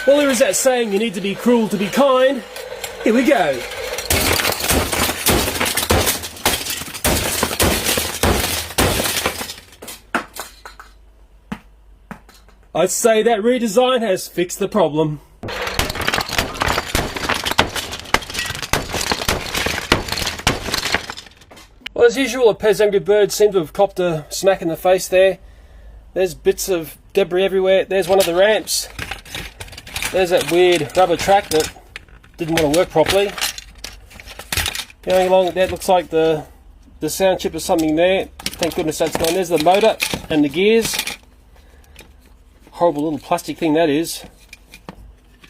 Well, there is that saying, you need to be cruel to be kind. Here we go. I'd say that redesign has fixed the problem. Well, as usual, a Pez Angry Bird seemed to have copped a smack in the face there. There's bits of debris everywhere. There's one of the ramps. There's that weird rubber track that didn't want to work properly. Going along, that looks like the sound chip or something there. Thank goodness that's gone. There's the motor and the gears. Horrible little plastic thing that is.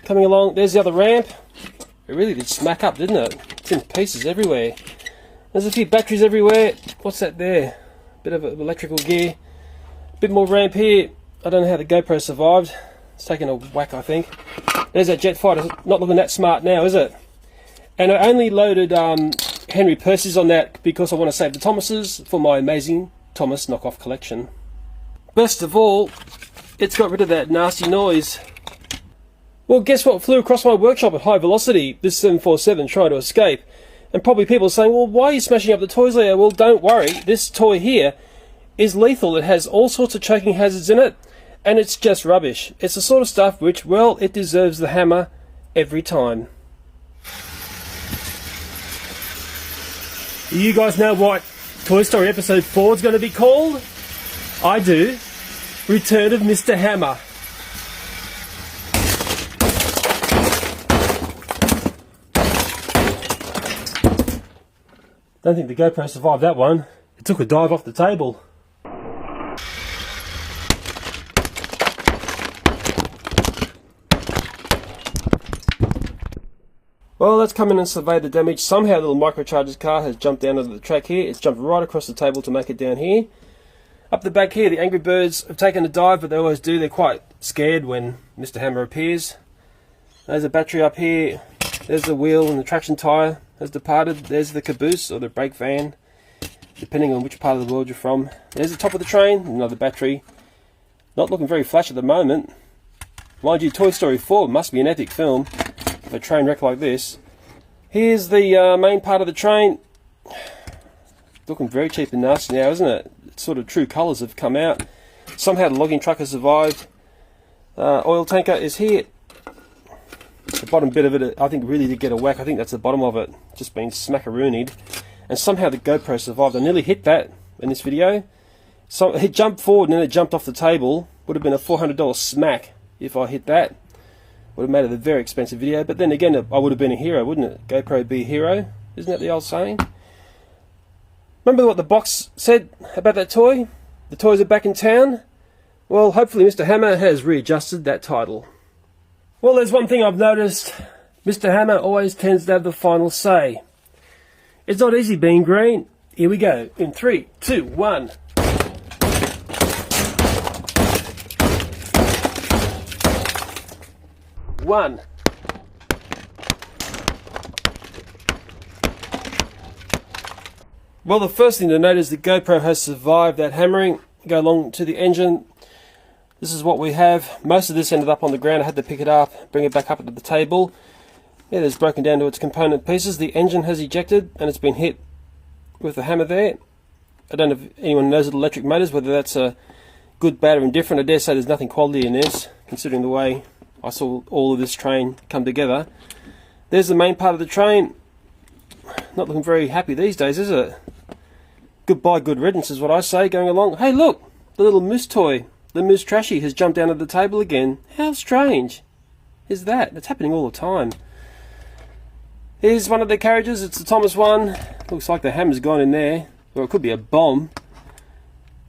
Coming along, there's the other ramp. It really did smack up, didn't it? It's in pieces everywhere. There's a few batteries everywhere. What's that there? Bit of an electrical gear. Bit more ramp here. I don't know how the GoPro survived. It's taken a whack, I think. There's that jet fighter. Not looking that smart now, is it? And I only loaded Henry Percy's on that because I want to save the Thomases for my amazing Thomas knockoff collection. Best of all, it's got rid of that nasty noise. Well, guess what flew across my workshop at high velocity? This 747 trying to escape. And probably people saying, well, why are you smashing up the toys there? Well, don't worry. This toy here is lethal. It has all sorts of choking hazards in it. And it's just rubbish. It's the sort of stuff which, well, it deserves the hammer every time. You guys know what Toy Story Episode 4 is going to be called? I do. Return of Mr. Hammer. Don't think the GoPro survived that one. It took a dive off the table. Well, let's come in and survey the damage. Somehow the little microcharger's car has jumped down onto the track here. It's jumped right across the table to make it down here. Up the back here, the Angry Birds have taken a dive, but they always do. They're quite scared when Mr. Hammer appears. There's a battery up here. There's the wheel and the traction tyre has departed. There's the caboose or the brake van, depending on which part of the world you're from. There's the top of the train, another battery. Not looking very flash at the moment. Mind you, Toy Story 4 must be an epic film. A train wreck like this. Here's the main part of the train. Looking very cheap and nasty now, isn't it? It's sort of true colours have come out. Somehow the logging truck has survived. Oil tanker is here. The bottom bit of it, I think, really did get a whack. I think that's the bottom of it, just been smackaroonied. And somehow the GoPro survived. I nearly hit that in this video. So it jumped forward and then it jumped off the table. Would have been a $400 smack if I hit that. Would have made it a very expensive video, but then again, I would have been a hero, wouldn't it? GoPro be a hero. Isn't that the old saying? Remember what the box said about that toy? The toys are back in town? Well, hopefully Mr. Hammer has readjusted that title. Well, there's one thing I've noticed. Mr. Hammer always tends to have the final say. It's not easy being green. Here we go. In 3, 2, 1. One. Well, the first thing to note is the GoPro has survived that hammering. Go along to the engine. This is what we have. Most of this ended up on the ground. I had to pick it up, bring it back up to the table. Yeah, it's broken down to its component pieces. The engine has ejected and it's been hit with the hammer there. I don't know if anyone knows of electric motors, whether that's a good, bad or indifferent. I dare say there's nothing quality in this, considering the way I saw all of this train come together. There's the main part of the train. Not looking very happy these days, is it? Goodbye, good riddance is what I say going along. Hey look, the little moose toy, the moose trashy has jumped down to the table again. How strange is that? It's happening all the time. Here's one of the carriages, it's the Thomas one. Looks like the hammer's gone in there. Or it could be a bomb.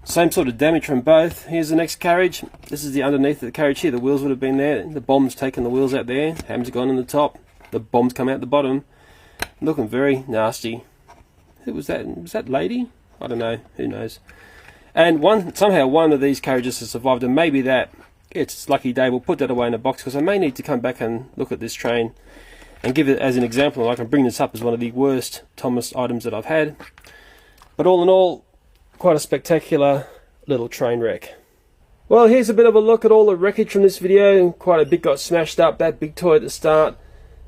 Same sort of damage from both. Here's the next carriage. This is the underneath of the carriage here. The wheels would have been there. The bomb's taken the wheels out there. Hammer's gone in the top. The bomb's come out the bottom. Looking very nasty. Who was that? Was that lady? I don't know. Who knows? And somehow one of these carriages has survived, and maybe that it's lucky day. We'll put that away in a box because I may need to come back and look at this train and give it as an example. I can bring this up as one of the worst Thomas items that I've had. But all in all, quite a spectacular little train wreck. Well, here's a bit of a look at all the wreckage from this video. Quite a bit got smashed up, that big toy at the start.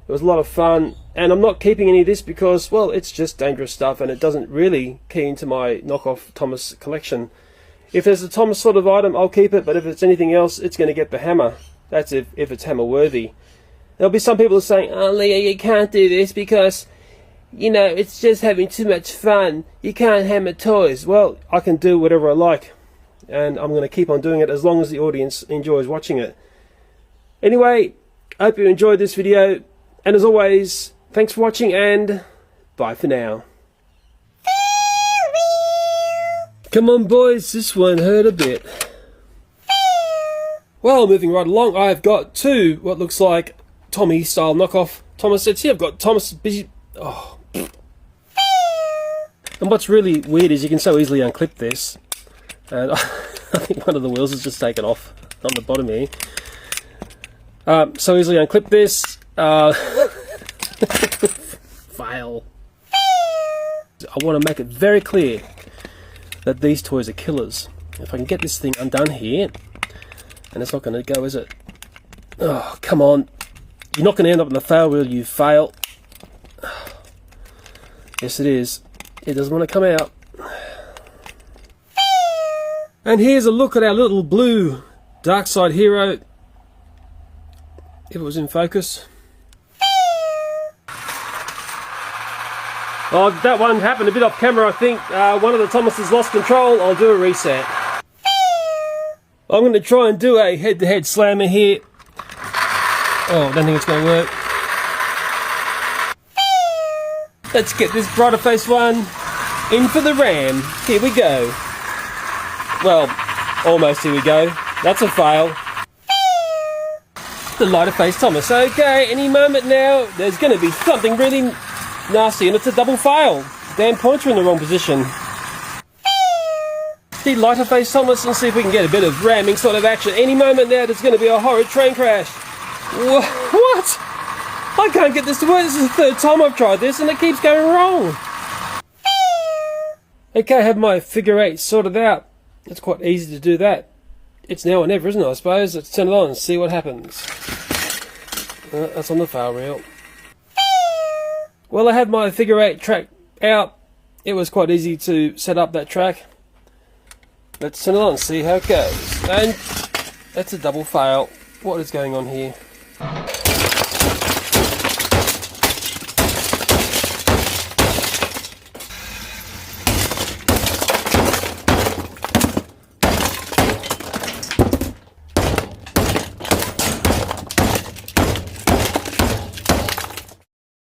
It was a lot of fun, and I'm not keeping any of this because, well, it's just dangerous stuff and it doesn't really key into my knockoff Thomas collection. If there's a Thomas sort of item, I'll keep it, but if it's anything else, it's going to get the hammer. That's if it's hammer worthy. There'll be some people saying, "Oh, Leo, you can't do this because, you know, it's just having too much fun. You can't hammer toys." Well, I can do whatever I like, and I'm going to keep on doing it as long as the audience enjoys watching it. Anyway, I hope you enjoyed this video, and as always, thanks for watching, and bye for now. Come on, boys, this one hurt a bit. Well, moving right along, I've got two what looks like Tommy style knockoff Thomas sets here. I've got Thomas busy. Oh. And what's really weird is you can so easily unclip this, and I think one of the wheels is just taken off on the bottom here. So easily unclip this. Fail. I want to make it very clear that these toys are killers. If I can get this thing undone here, and it's not going to go, is it? Oh, come on. You're not going to end up in the fail wheel, you fail. Yes, it is. It doesn't want to come out. And here's a look at our little blue dark side hero. If it was in focus. Oh, that one happened a bit off camera, I think. One of the Thomases lost control. I'll do a reset. I'm going to try and do a head-to-head slammer here. Oh, I don't think it's going to work. Let's get this brighter face one in for the ram. Here we go. Well, almost here we go. That's a fail. The lighter face Thomas. Okay, any moment now, there's going to be something really nasty, and it's a double fail. Damn points are in the wrong position. The lighter face Thomas, and see if we can get a bit of ramming sort of action. Any moment now, there's going to be a horrid train crash. What? I can't get this to work. This is the third time I've tried this, and it keeps going wrong. Okay, I have my figure eight sorted out. It's quite easy to do that. It's now or never, isn't it, I suppose? Let's turn it on and see what happens. That's on the fail reel. Well, I had my figure eight track out. It was quite easy to set up that track. Let's turn it on and see how it goes. And that's a double fail. What is going on here?